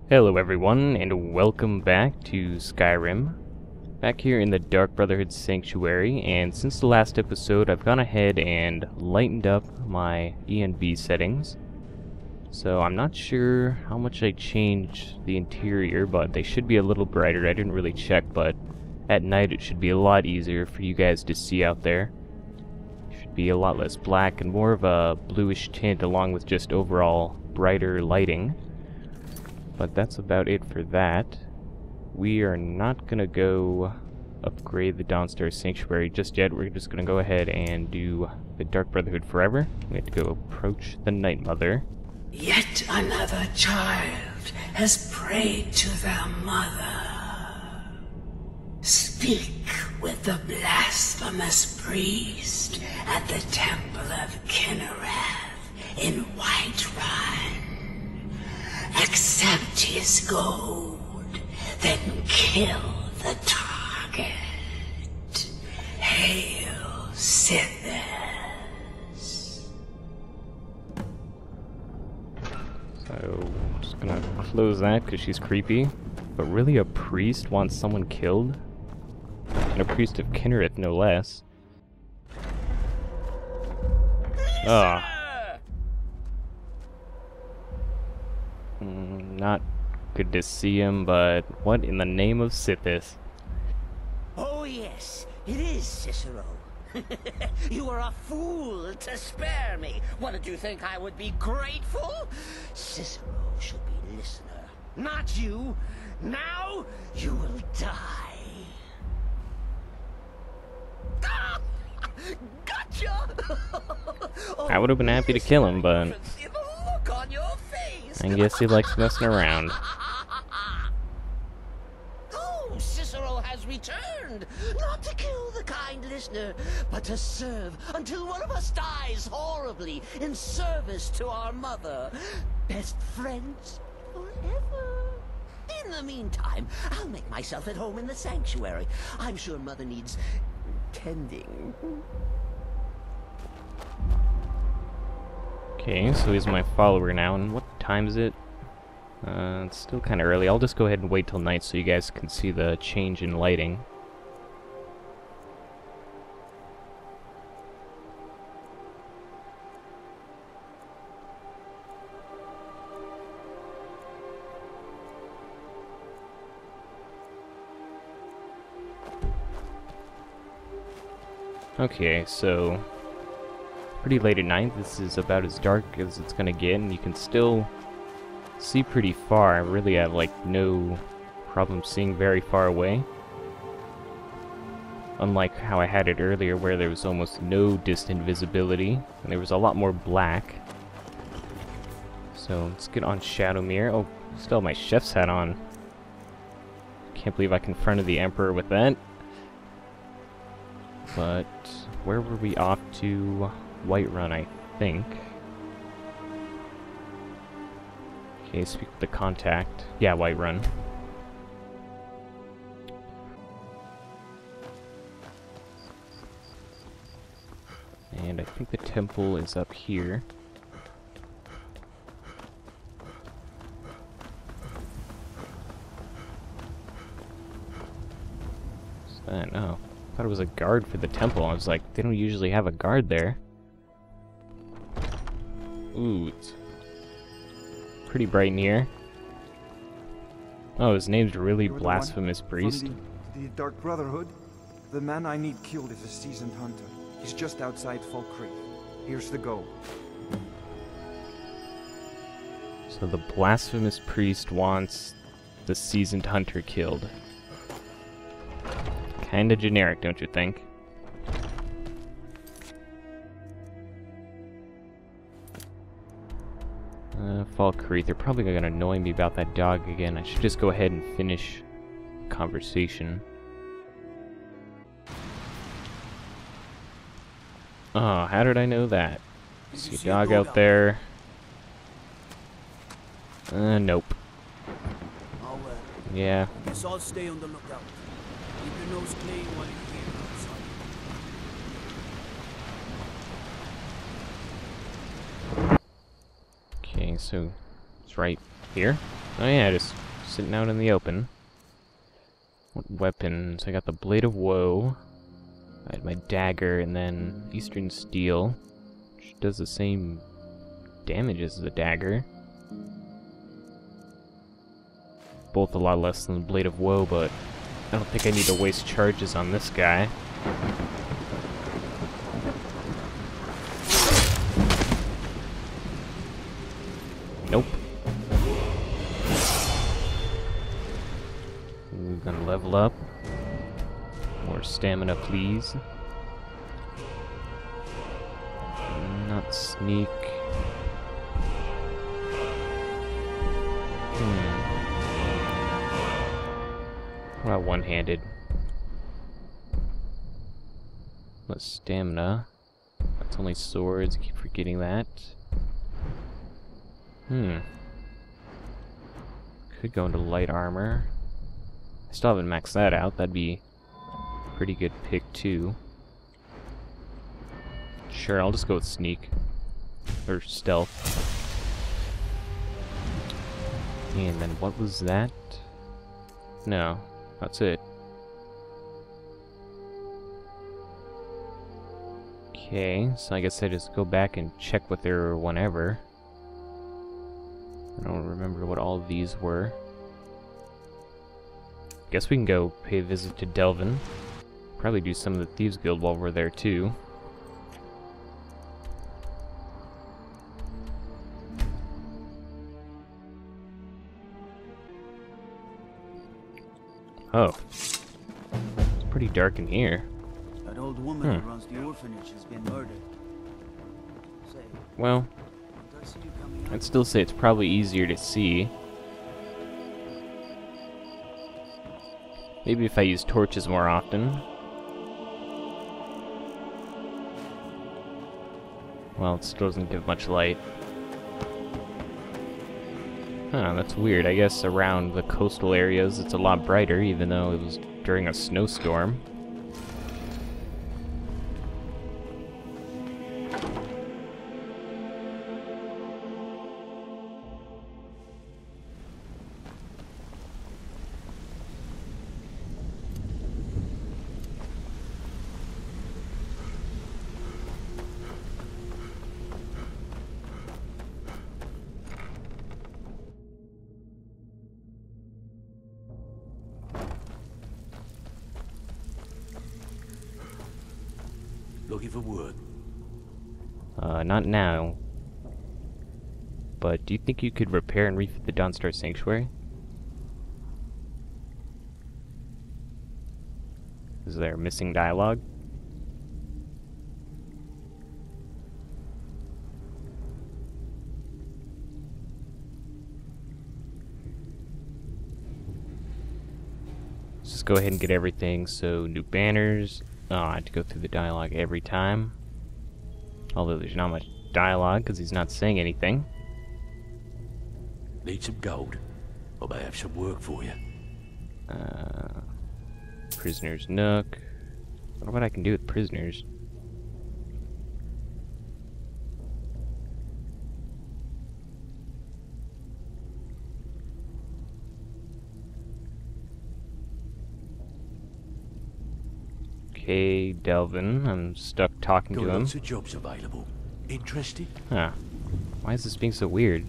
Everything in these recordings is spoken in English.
Hello everyone, and welcome back to Skyrim. Back here in the Dark Brotherhood Sanctuary, and since the last episode I've gone ahead and lightened up my ENB settings. So I'm not sure how much I changed the interior, but they should be a little brighter. I didn't really check, but at night it should be a lot easier for you guys to see out there. It should be a lot less black and more of a bluish tint, along with just overall brighter lighting. But that's about it for that. We are not gonna go upgrade the Dawnstar Sanctuary just yet. We're just gonna go ahead and do the Dark Brotherhood forever. We have to go approach the Night Mother. Yet another child has prayed to their mother. Speak with the blasphemous priest at the Temple of Kinnereth in Whiterun. Accept his gold, then kill the target. Hail, Sithis. So, I'm just gonna close that because she's creepy. But really, a priest wants someone killed? And a priest of Kinnereth, no less. Ugh. Not good to see him, but what in the name of Sithis? Oh yes, it is Cicero. You were a fool to spare me. What, did you think I would be grateful? Cicero should be listener, not you. Now you will die. Ah! Gotcha! I would have been happy to kill him, but See the look on your face. I guess he likes messing around. Oh, Cicero has returned, not to kill the kind listener, but to serve until one of us dies horribly in service to our mother. Best friends forever. In the meantime, I'll make myself at home in the sanctuary. I'm sure Mother needs tending. Okay, so he's my follower now, and what time is it? It's still kind of early. I'll just go ahead and wait till night so you guys can see the change in lighting. Okay, so pretty late at night. This is about as dark as it's gonna get, and you can still see pretty far. I really have like no problem seeing very far away. Unlike how I had it earlier where there was almost no distant visibility, and there was a lot more black. So let's get on Shadowmere. Oh, still have my chef's hat on. Can't believe I confronted the Emperor with that. But where were we off to? Whiterun, I think. Okay, speak with the contact. Yeah, Whiterun. And I think the temple is up here. What's that? Oh. I thought it was a guard for the temple. I was like, they don't usually have a guard there. Ooh, it's pretty bright in here. Oh, his name's really Blasphemous Priest. The Dark Brotherhood? The man I need killed is a seasoned hunter. He's just outside Fall Creek. Here's the goal. So the Blasphemous Priest wants the seasoned hunter killed. Kinda generic, don't you think? Fall Creek, they're probably gonna annoy me about that dog again. I should just go ahead and finish the conversation. Oh, how did I know that? See a dog out there. Nope. Oh well. Yeah. Guess I'll stay on the lookout. Keep your nose clean while you're here outside. Okay, so it's right here. Oh yeah, just sitting out in the open. What weapons? I got the Blade of Woe. I had my dagger, and then Eastern Steel, which does the same damage as the dagger. Both a lot less than the Blade of Woe, but I don't think I need to waste charges on this guy. Nope. We're gonna level up. More stamina, please. Not sneak. What about one-handed? Less stamina. That's only swords. I keep forgetting that. Could go into light armor. I still haven't maxed that out. That'd be a pretty good pick too. Sure, I'll just go with sneak. Or stealth. And then what was that? No, that's it. Okay, so I guess I just go back and check with her whenever. I don't remember what all of these were. Guess we can go pay a visit to Delvin. Probably do some of the Thieves Guild while we're there too. Oh. It's pretty dark in here. That old woman who runs the orphanage has been murdered. Say, Well, does you coming I'd still say it's probably easier to see. Maybe if I use torches more often. Well, it still doesn't give much light. Huh, that's weird. I guess around the coastal areas it's a lot brighter, even though it was during a snowstorm. Looking for work? Not now. But do you think you could repair and refit the Dawnstar Sanctuary? Is there missing dialogue? Let's just go ahead and get everything. So, new banners. Oh, I have to go through the dialogue every time. Although there's not much dialogue because he's not saying anything. Need some gold? I may have some work for you. Prisoner's Nook. I wonder what I can do with prisoners. Okay, Delvin. I'm stuck talking to Got him. lots of jobs available. Interested? Huh. Why is this being so weird?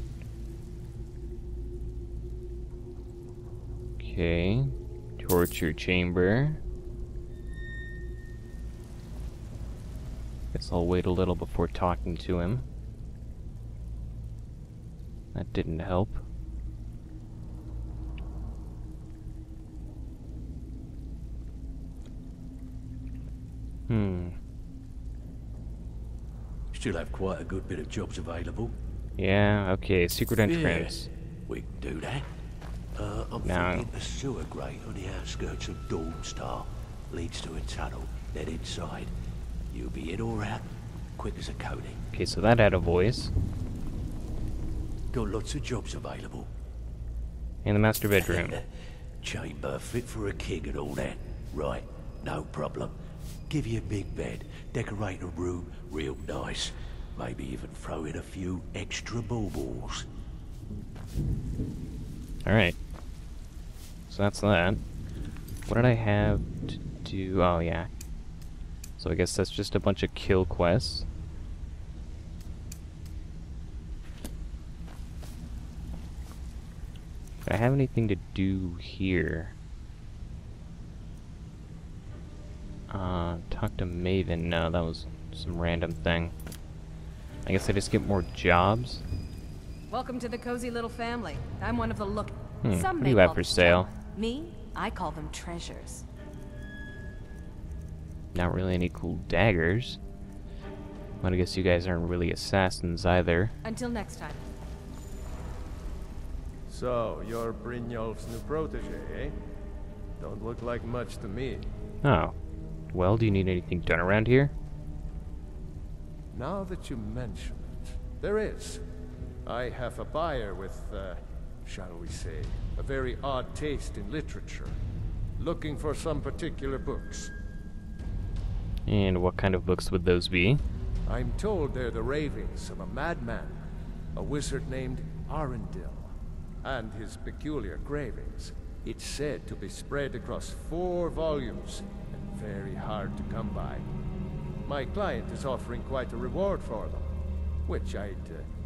Okay. Torture chamber. Guess I'll wait a little before talking to him. That didn't help. Still have quite a good bit of jobs available. Yeah, okay. Secret entrance. We can do that. I'm Now- thinking a sewer grate on the outskirts of Dawnstar leads to a tunnel. Then inside. You'll be in or out, quick as a coating. Okay, so that had a voice. Got lots of jobs available. And the master bedroom. Chamber fit for a king and all that. Right, no problem. Give you a big bed, decorate a room real nice. Maybe even throw in a few extra baubles. Alright. So that's that. What did I have to do? Oh, yeah. So I guess that's just a bunch of kill quests. Do I have anything to do here? Talk to Maven. No, that was some random thing. I guess I just get more jobs. Welcome to the cozy little family. I'm one of the look. What Some do may you have call for them sale? junk. Me, I call them treasures. Not really any cool daggers. But I guess you guys aren't really assassins either. Until next time. So, you're Brynjolf's new protege, eh? Don't look like much to me. Oh. Well, do you need anything done around here? Now that you mention it, there is. I have a buyer with, shall we say, a very odd taste in literature. Looking for some particular books. And what kind of books would those be? I'm told they're the ravings of a madman, a wizard named Arundel, and his peculiar cravings. It's said to be spread across 4 volumes, and very hard to come by. My client is offering quite a reward for them, which I'd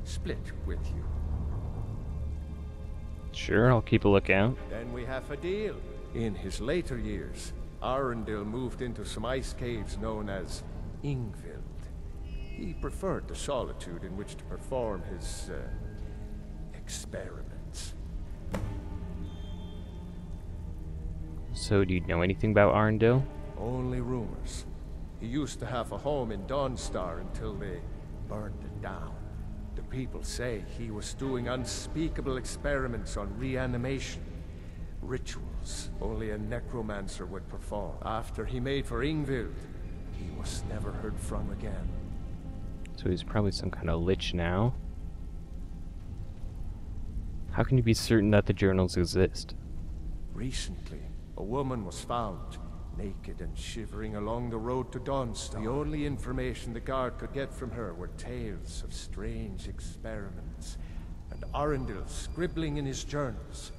split with you. Sure, I'll keep a lookout. Then we have a deal. In his later years, Arundel moved into some ice caves known as Ingvild. He preferred the solitude in which to perform his, experiments. So, do you know anything about Arundel? Only rumors. He used to have a home in Dawnstar until they burned it down. The people say he was doing unspeakable experiments on reanimation. Rituals only a necromancer would perform. After he made for Ingvild, he was never heard from again. So he's probably some kind of lich now. How can you be certain that the journals exist? Recently, a woman was found, naked and shivering along the road to Dawnstar. The only information the guard could get from her were tales of strange experiments, and Arundel scribbling in his journals.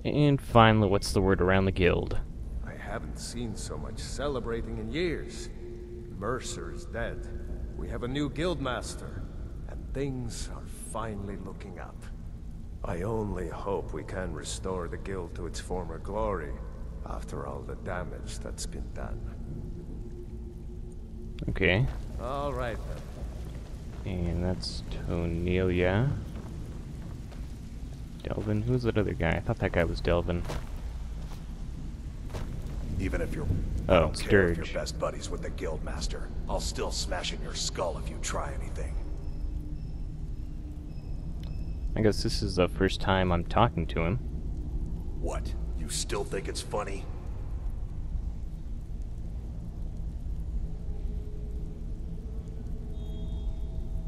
And finally, what's the word around the guild? I haven't seen so much celebrating in years. Mercer is dead. We have a new guildmaster, and things are finally looking up. I only hope we can restore the guild to its former glory, after all the damage that's been done. Okay. All right then. And that's Tonelia. Delvin? Who's that other guy? I thought that guy was Delvin. Even if you're... Oh, I don't care if Sturge. you're best buddies with the guildmaster. I'll still smash in your skull if you try anything. I guess this is the first time I'm talking to him. What? You still think it's funny?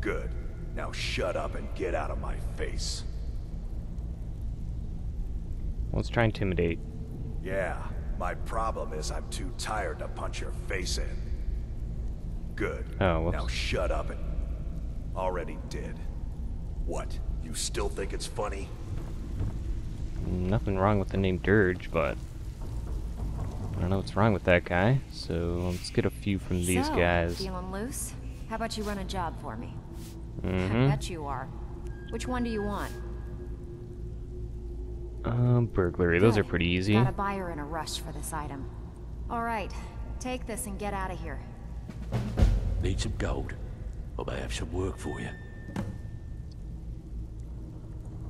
Good. Now shut up and get out of my face. Let's try intimidate. Yeah, my problem is I'm too tired to punch your face in. Good. Oh, whoops. Now shut up and... Already did. What? You still think it's funny? Nothing wrong with the name Dirge, but I don't know what's wrong with that guy. So let's get a few from these guys. Feeling loose? How about you run a job for me? I Mm-hmm. bet you are. Which one do you want? Burglary. Those are Good. pretty easy. Got a buyer in a rush for this item. All right, take this and get out of here. Need some gold? I may have some work for you.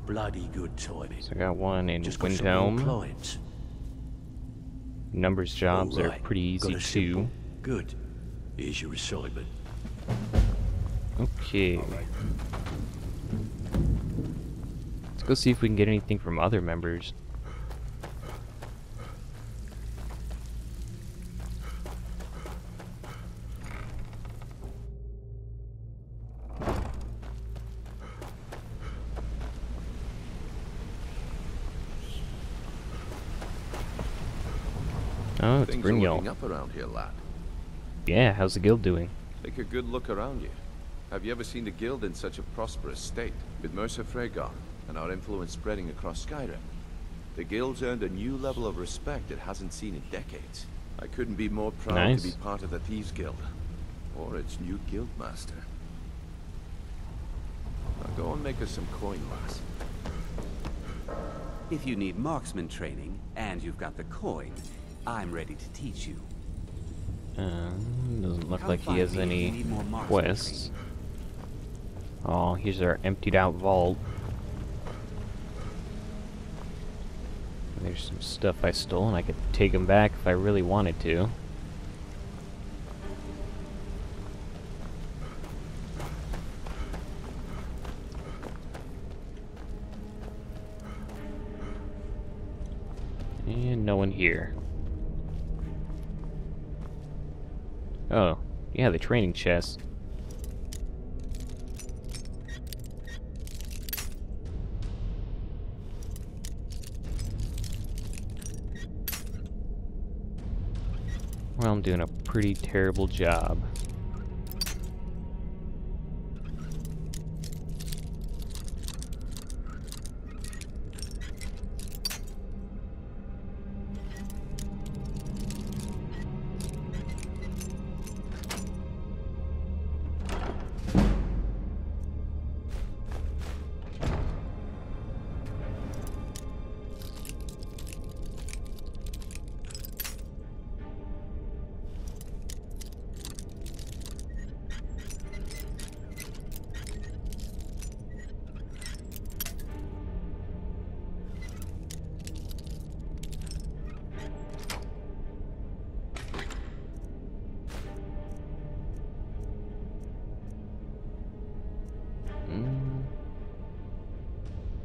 Bloody good timing. So I got one in Just got some more Windhelm. clients. Numbers jobs All are right, pretty easy got a too. simple. Good. Here's your assignment. Okay. Let's go see if we can get anything from other members. Oh, it's Things are looking Brynjolf. up around here, lad. Yeah, how's the guild doing? Take a good look around you. Have you ever seen the guild in such a prosperous state? With Mercer Fregar, and our influence spreading across Skyrim. The guild's earned a new level of respect it hasn't seen in decades. I couldn't be more proud to be part of the Thieves Guild, or its new guild master. Now go and make us some coin, lass. If you need marksman training, and you've got the coin, I'm ready to teach you. Doesn't look like he has any quests. Oh, here's our emptied out vault. There's some stuff I stole, and I could take them back if I really wanted to. And no one here. Oh, yeah, the training chest. Well, I'm doing a pretty terrible job.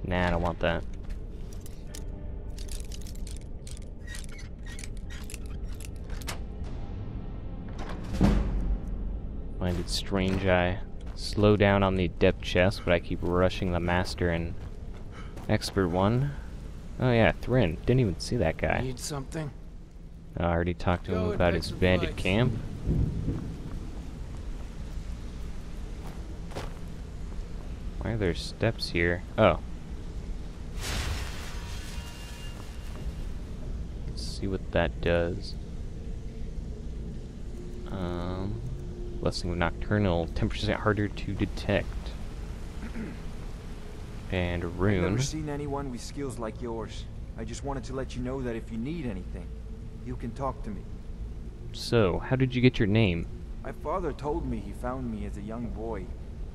Nah, I don't want that. Find it strange I slow down on the adept chest, but I keep rushing the master and expert one. Oh yeah, Thrin. Didn't even see that guy. Need something? I already talked to him about his bandit camp. Why are there steps here? Oh. Let's see what that does. Blessing of Nocturnal, 10% harder to detect. And a rune. I've never seen anyone with skills like yours. I just wanted to let you know that if you need anything, you can talk to me. So, how did you get your name? My father told me he found me as a young boy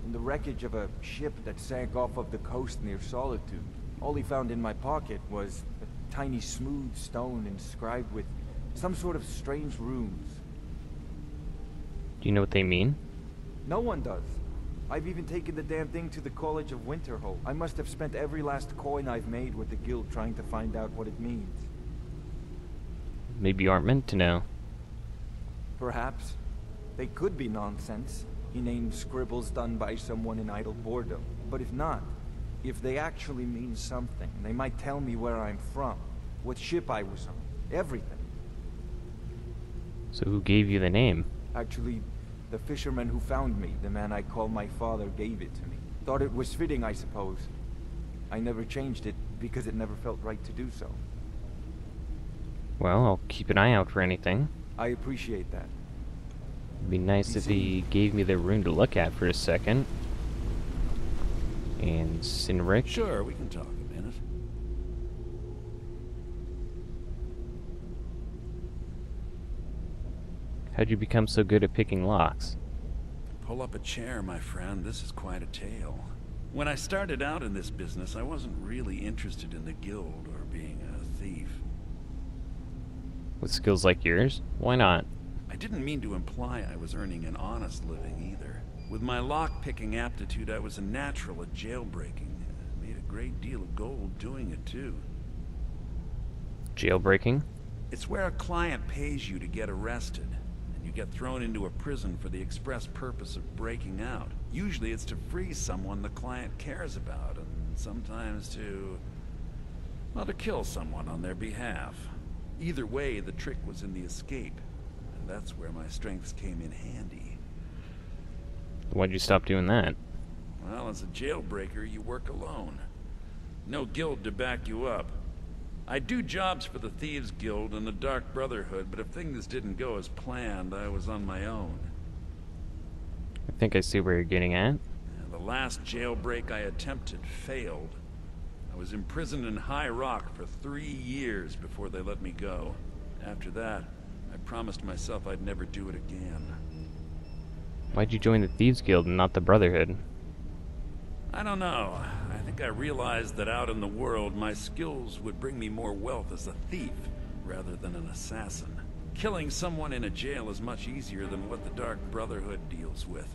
in the wreckage of a ship that sank off of the coast near Solitude. All he found in my pocket was a tiny smooth stone inscribed with some sort of strange runes. Do you know what they mean? No one does. I've even taken the damn thing to the College of Winterhold. I must have spent every last coin I've made with the guild trying to find out what it means. Maybe you aren't meant to know. Perhaps. They could be nonsense. Inane scribbles done by someone in idle boredom. But if not, if they actually mean something, they might tell me where I'm from, what ship I was on, everything. So who gave you the name? Actually, the fisherman who found me, the man I call my father, gave it to me. Thought it was fitting, I suppose. I never changed it because it never felt right to do so. Well, I'll keep an eye out for anything. I appreciate that. It'd be nice if he gave me the rune to look at for a second. And Sinric. Sure, we can talk a minute. How'd you become so good at picking locks? Pull up a chair, my friend. This is quite a tale. When I started out in this business, I wasn't really interested in the guild or being a thief. With skills like yours? Why not? I didn't mean to imply I was earning an honest living either. With my lock-picking aptitude, I was a natural at jailbreaking. I made a great deal of gold doing it, too. Jailbreaking? It's where a client pays you to get arrested, and you get thrown into a prison for the express purpose of breaking out. Usually it's to free someone the client cares about, and sometimes to... well, to kill someone on their behalf. Either way, the trick was in the escape. That's where my strengths came in handy. Why'd you stop doing that? Well, as a jailbreaker, you work alone. No guild to back you up. I do jobs for the Thieves Guild and the Dark Brotherhood, but if things didn't go as planned, I was on my own. I think I see where you're getting at. The last jailbreak I attempted failed. I was imprisoned in High Rock for 3 years before they let me go. After that, I promised myself I'd never do it again. Why'd you join the Thieves Guild and not the Brotherhood? I don't know. I think I realized that out in the world, my skills would bring me more wealth as a thief, rather than an assassin. Killing someone in a jail is much easier than what the Dark Brotherhood deals with.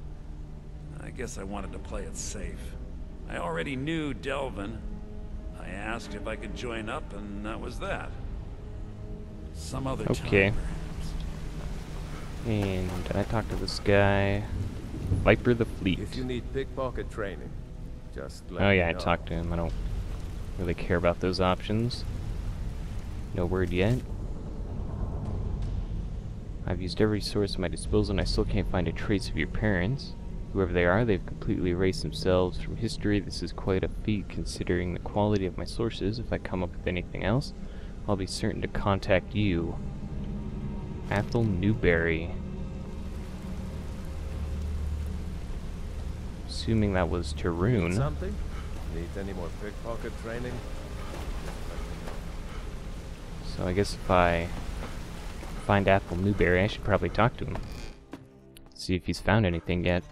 I guess I wanted to play it safe. I already knew Delvin. I asked if I could join up, and that was that. Some other time, perhaps. And did I talk to this guy? Viper the Fleet. If you need pickpocket training, just let Oh me yeah, I know. talked to him. I don't really care about those options. No word yet. I've used every source at my disposal and I still can't find a trace of your parents. Whoever they are, they've completely erased themselves from history. This is quite a feat considering the quality of my sources. If I come up with anything else, I'll be certain to contact you. Athel Newberry. Assuming that was Tarun. Something? Need any more pickpocket training? So I guess if I find Athel Newberry, I should probably talk to him. See if he's found anything yet.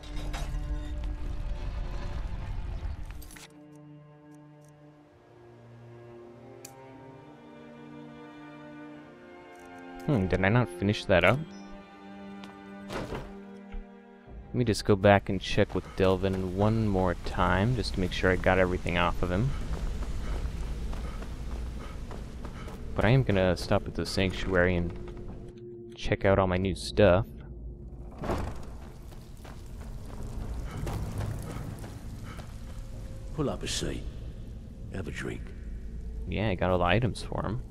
Did I not finish that up? Let me just go back and check with Delvin one more time, just to make sure I got everything off of him. But I am gonna stop at the Sanctuary and check out all my new stuff. Pull up a seat. Have a drink. Yeah, I got all the items for him.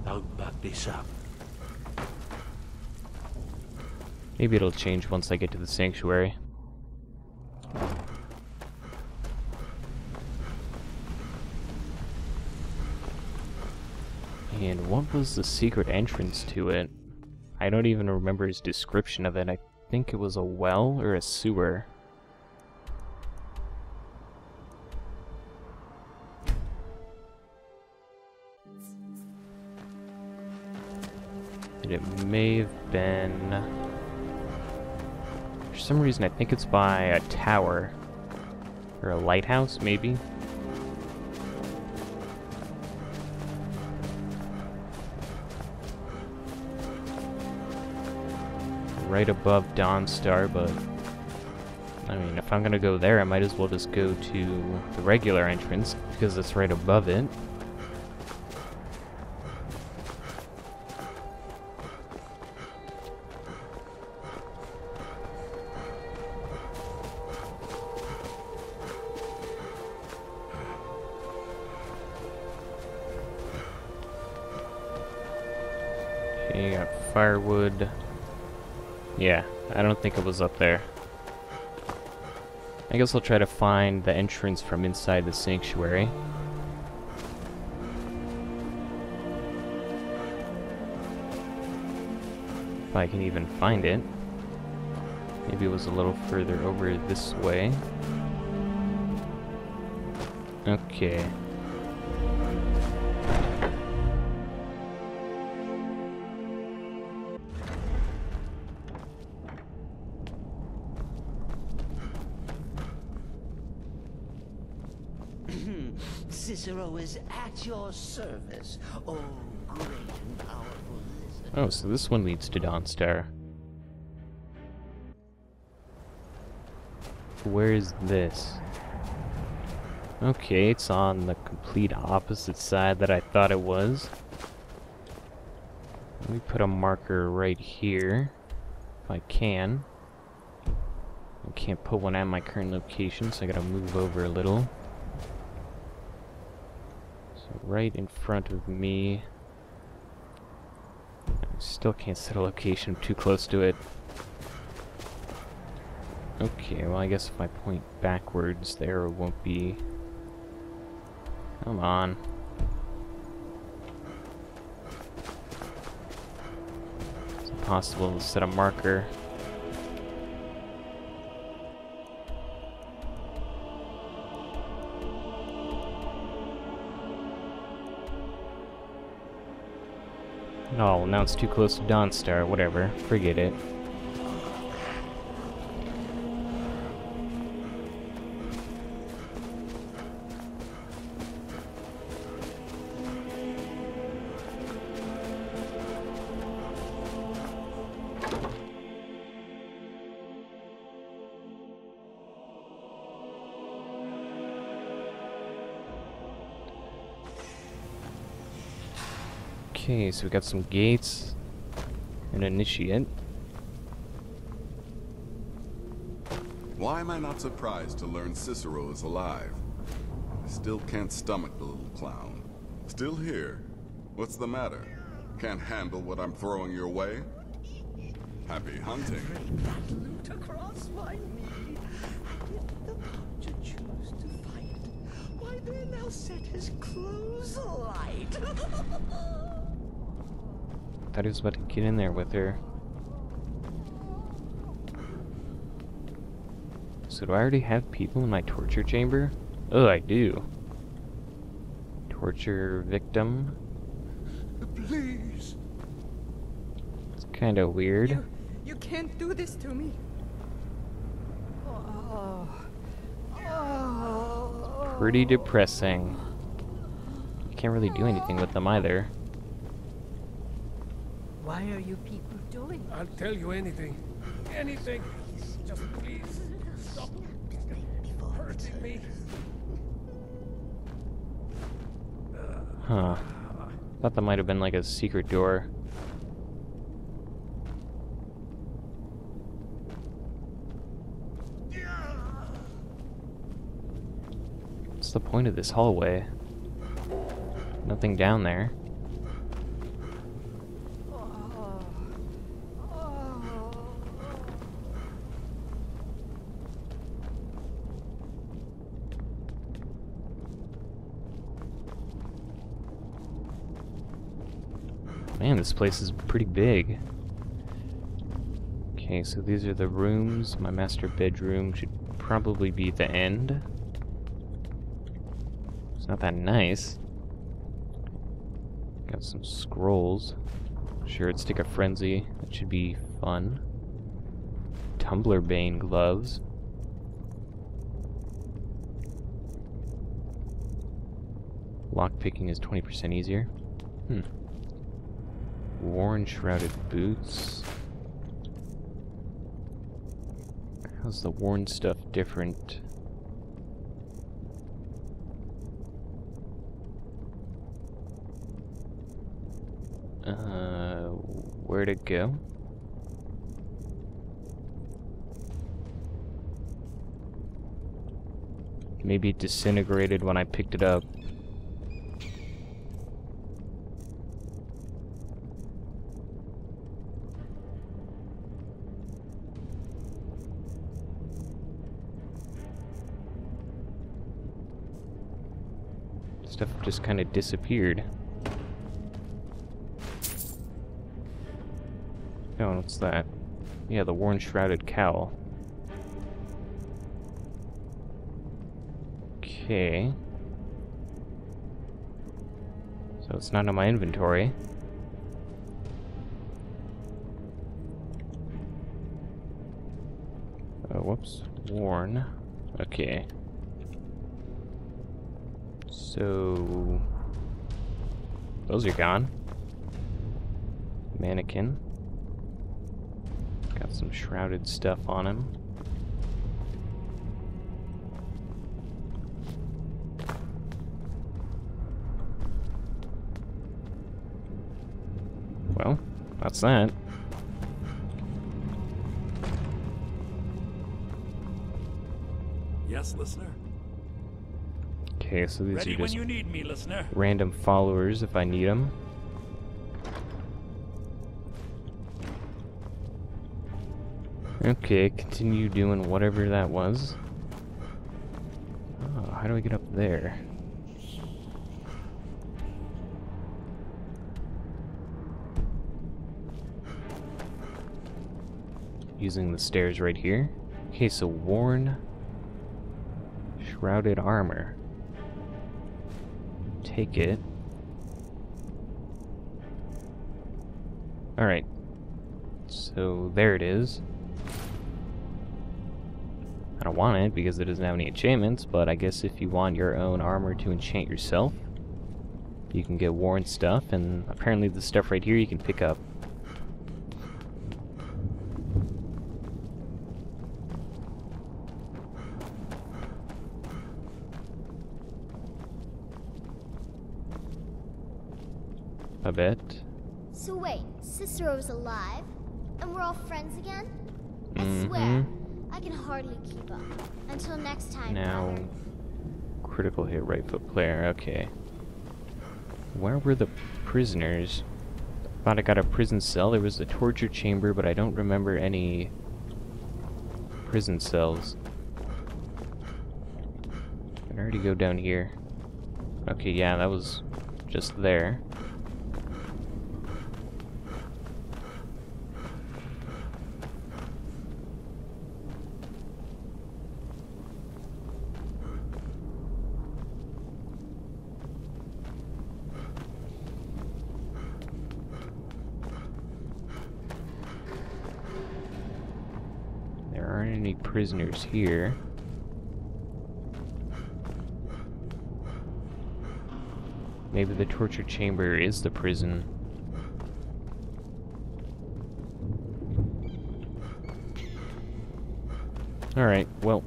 Don't buck this up. Maybe it'll change once I get to the Sanctuary. And what was the secret entrance to it? I don't even remember his description of it. I think it was a well or a sewer. And it may have been... For some reason, I think it's by a tower. Or a lighthouse, maybe? Right above Dawnstar, but... I mean, if I'm gonna go there, I might as well just go to the regular entrance, because it's right above it. Okay, got firewood. Yeah, I don't think it was up there. I guess I'll try to find the entrance from inside the sanctuary. If I can even find it. Maybe it was a little further over this way. Okay. Cicero is at your service, oh great and powerful lizard. Oh, so this one leads to Dawnstar. Where is this? Okay, it's on the complete opposite side that I thought it was. Let me put a marker right here, if I can. I can't put one at my current location, so I gotta move over a little. So right in front of me. I still can't set a location, I'm too close to it. Okay, well I guess if I point backwards the arrow won't be... Come on. It's impossible to set a marker. Oh, now it's too close to Dawnstar. Whatever. Forget it. Okay, so we got some gates, an initiate. Why am I not surprised to learn Cicero is alive? I still can't stomach the little clown. Still here. What's the matter? Can't handle what I'm throwing your way? Happy hunting. That loot across my knee. If the Puncture choose to fight, why then I'll set his clothes alight. Thought he was about to get in there with her. So do I already have people in my torture chamber? Oh, I do. Torture victim. Please. It's kind of weird. You can't do this to me. Pretty depressing. You can't really do anything with them either. Why are you people doing? I'll tell you anything. Anything. Just please stop hurting me. Huh. Thought that might have been like a secret door. What's the point of this hallway? Nothing down there. Man, this place is pretty big. Okay, so these are the rooms. My master bedroom should probably be the end. It's not that nice. Got some scrolls. Sure, it's Stick of Frenzy. That should be fun. Tumblerbane gloves. Lockpicking is 20% easier. Worn shrouded boots. How's the worn stuff different? Where to go? Maybe it disintegrated when I picked it up. Stuff just kind of disappeared. Oh, what's that? Yeah, the worn shrouded cowl. Okay. So it's not in my inventory. Oh, whoops. Worn. Okay. So... those are gone. Mannequin. Got some shrouded stuff on him. Well, that's that. Yes, listener? Okay, so these Ready are when just you need me, listener. random followers if I need them. Okay, continue doing whatever that was. Oh, how do I get up there? Using the stairs right here. Okay, so worn shrouded armor. Take it. Alright. So there it is. I don't want it because it doesn't have any enchantments, but I guess if you want your own armor to enchant yourself, you can get worn stuff, and apparently the stuff right here you can pick up. I bet. So wait, Cicero's alive? And we're all friends again? I swear, I can hardly keep up. Until next time. Now, critical hit right foot player, okay. Where were the prisoners? Thought I got a prison cell. There was a torture chamber, but I don't remember any prison cells. I can already go down here. Okay, yeah, that was just there. There aren't any prisoners here. Maybe the torture chamber is the prison. Alright, well,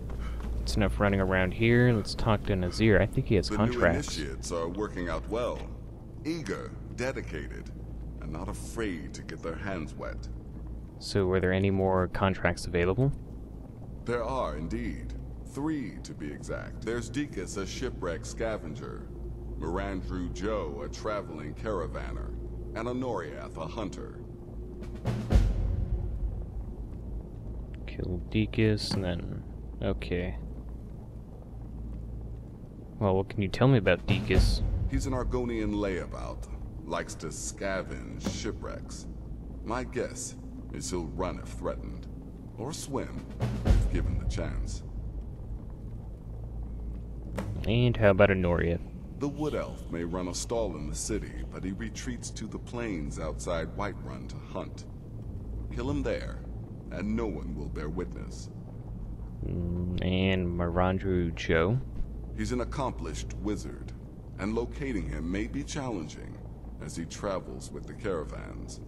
it's enough running around here. Let's talk to Nazir. I think he has contracts. The new initiates are working out well. Eager, dedicated, and not afraid to get their hands wet. So, were there any more contracts available? There are, indeed. 3, to be exact. There's Deacus, a shipwreck scavenger. Mirandru Joe, a traveling caravaner. And Honoriath, a hunter. Kill Deacus, and then... okay. Well, what can you tell me about Deacus? He's an Argonian layabout. Likes to scavenge shipwrecks. My guess is he'll run if threatened. Or swim, if given the chance. And how about Honoriath? The Wood Elf may run a stall in the city, but he retreats to the plains outside Whiterun to hunt. Kill him there, and no one will bear witness. And Mirandru Joe? He's an accomplished wizard, and locating him may be challenging as he travels with the caravans.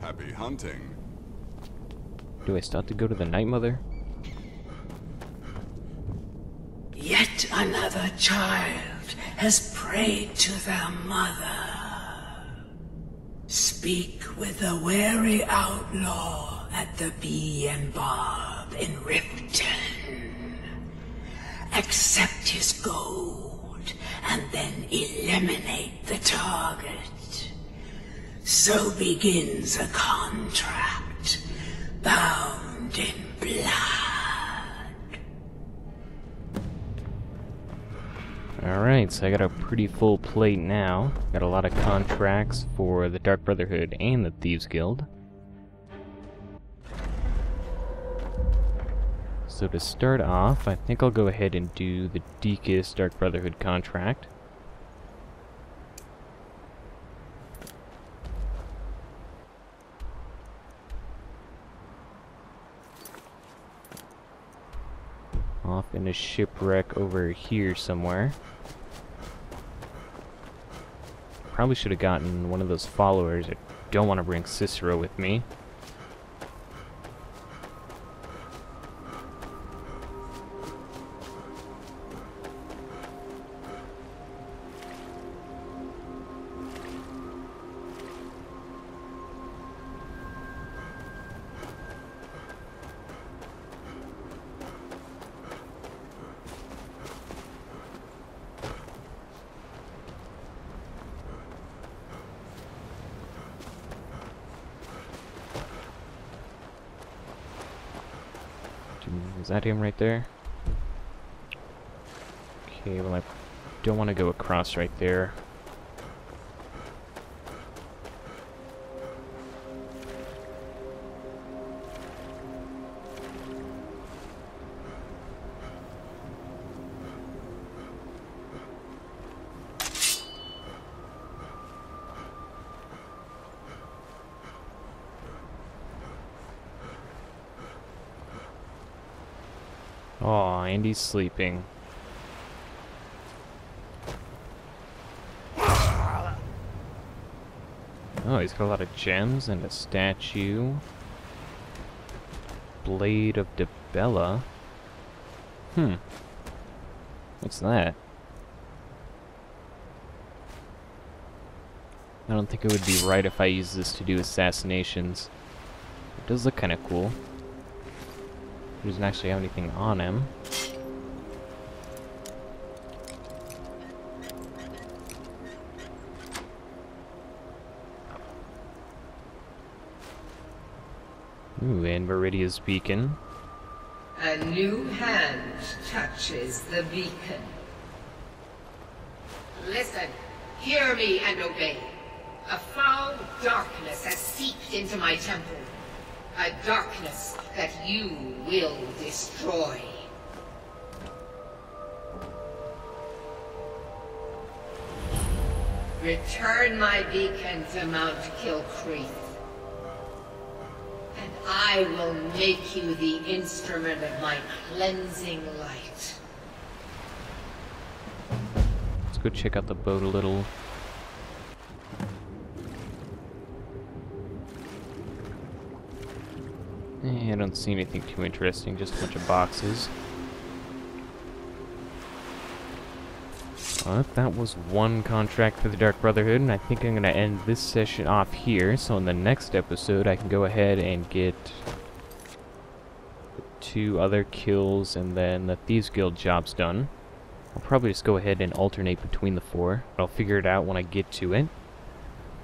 Happy hunting. Do I still have to go to the Night Mother? Yet another child has prayed to their mother. Speak with the wary outlaw at the Bee and Barb in Riften. Accept his gold, and then eliminate the target. So begins a contract, bound in blood. Alright, so I got a pretty full plate now. Got a lot of contracts for the Dark Brotherhood and the Thieves Guild. So to start off, I think I'll go ahead and do the Deacus Dark Brotherhood contract. Off in a shipwreck over here somewhere. Probably should have gotten one of those followers. I don't want to bring Cicero with me. Is that him right there? Okay, well I don't want to go across right there. Oh, Andy's sleeping. Oh, he's got a lot of gems and a statue. Blade of Debella. What's that? I don't think it would be right if I use this to do assassinations. It does look kind of cool. He doesn't actually have anything on him. Ooh, and Viridia's beacon. A new hand touches the beacon. Listen, hear me and obey. A foul darkness has seeped into my temple. A darkness that you will destroy. Return my beacon to Mount Kilcreath, and I will make you the instrument of my cleansing light. Let's go check out the boat a little. I don't see anything too interesting, just a bunch of boxes. Well, that was one contract for the Dark Brotherhood, and I think I'm going to end this session off here, so in the next episode I can go ahead and get the 2 other kills and then the Thieves Guild jobs done. I'll probably just go ahead and alternate between the 4. I'll figure it out when I get to it.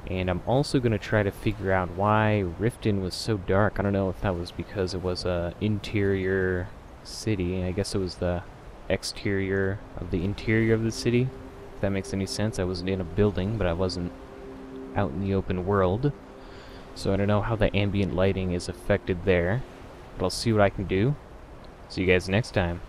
And I'm also going to try to figure out why Riften was so dark. I don't know if that was because it was a interior city. I guess it was the exterior of the interior of the city. If that makes any sense. I wasn't in a building, but I wasn't out in the open world. So I don't know how the ambient lighting is affected there. But I'll see what I can do. See you guys next time.